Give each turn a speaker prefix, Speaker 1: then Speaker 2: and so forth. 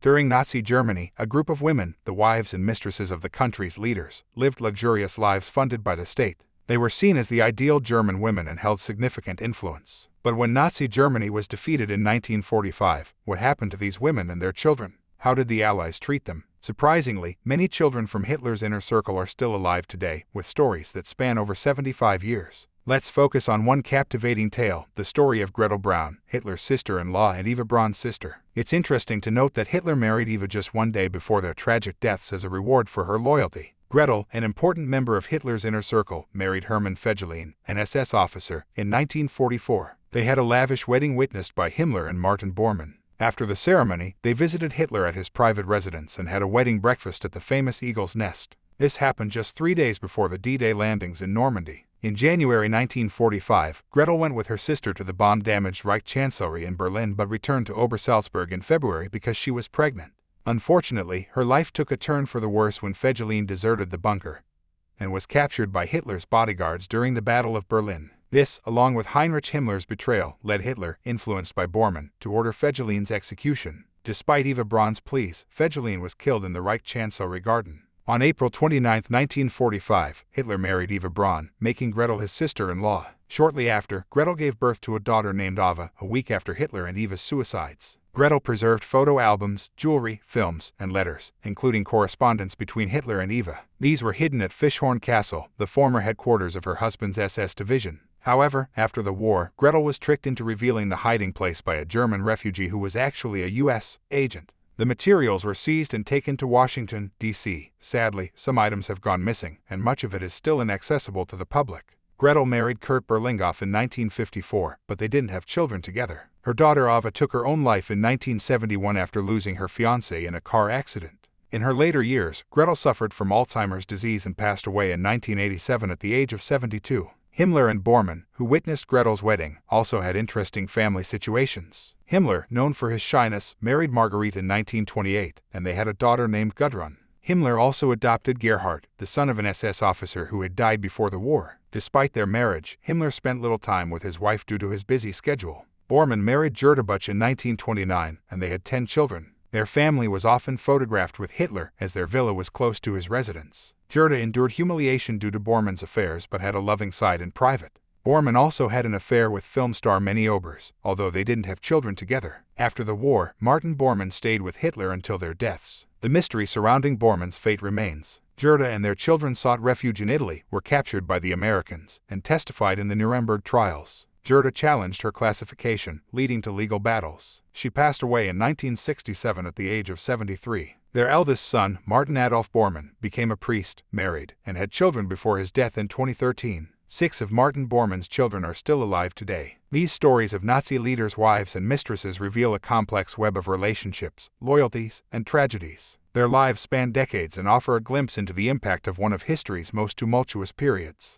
Speaker 1: During Nazi Germany, a group of women, the wives and mistresses of the country's leaders, lived luxurious lives funded by the state. They were seen as the ideal German women and held significant influence. But when Nazi Germany was defeated in 1945, what happened to these women and their children? How did the Allies treat them? Surprisingly, many children from Hitler's inner circle are still alive today, with stories that span over 75 years. Let's focus on one captivating tale, the story of Gretel Braun, Hitler's sister-in-law and Eva Braun's sister. It's interesting to note that Hitler married Eva just one day before their tragic deaths as a reward for her loyalty. Gretel, an important member of Hitler's inner circle, married Hermann Fegelein, an SS officer, in 1944. They had a lavish wedding witnessed by Himmler and Martin Bormann. After the ceremony, they visited Hitler at his private residence and had a wedding breakfast at the famous Eagle's Nest. This happened just 3 days before the D-Day landings in Normandy. In January 1945, Gretel went with her sister to the bomb-damaged Reich Chancellery in Berlin but returned to Obersalzberg in February because she was pregnant. Unfortunately, her life took a turn for the worse when Fegelein deserted the bunker and was captured by Hitler's bodyguards during the Battle of Berlin. This, along with Heinrich Himmler's betrayal, led Hitler, influenced by Bormann, to order Fegelein's execution. Despite Eva Braun's pleas, Fegelein was killed in the Reich Chancellery garden. On April 29, 1945, Hitler married Eva Braun, making Gretel his sister-in-law. Shortly after, Gretel gave birth to a daughter named Ava, a week after Hitler and Eva's suicides. Gretel preserved photo albums, jewelry, films, and letters, including correspondence between Hitler and Eva. These were hidden at Fischhorn Castle, the former headquarters of her husband's SS division. However, after the war, Gretel was tricked into revealing the hiding place by a German refugee who was actually a U.S. agent. The materials were seized and taken to Washington, D.C. Sadly, some items have gone missing, and much of it is still inaccessible to the public. Gretel married Kurt Berlinghoff in 1954, but they didn't have children together. Her daughter Ava took her own life in 1971 after losing her fiancé in a car accident. In her later years, Gretel suffered from Alzheimer's disease and passed away in 1987 at the age of 72. Himmler and Bormann, who witnessed Gretel's wedding, also had interesting family situations. Himmler, known for his shyness, married Marguerite in 1928, and they had a daughter named Gudrun. Himmler also adopted Gerhard, the son of an SS officer who had died before the war. Despite their marriage, Himmler spent little time with his wife due to his busy schedule. Bormann married Gerda Buch in 1929, and they had 10 children. Their family was often photographed with Hitler, as their villa was close to his residence. Gerda endured humiliation due to Bormann's affairs but had a loving side in private. Bormann also had an affair with film star Minnie Obers, although they didn't have children together. After the war, Martin Bormann stayed with Hitler until their deaths. The mystery surrounding Bormann's fate remains. Gerda and their children sought refuge in Italy, were captured by the Americans, and testified in the Nuremberg trials. Gerda challenged her classification, leading to legal battles. She passed away in 1967 at the age of 73. Their eldest son, Martin Adolf Bormann, became a priest, married, and had children before his death in 2013. 6 of Martin Bormann's children are still alive today. These stories of Nazi leaders' wives and mistresses reveal a complex web of relationships, loyalties, and tragedies. Their lives span decades and offer a glimpse into the impact of one of history's most tumultuous periods.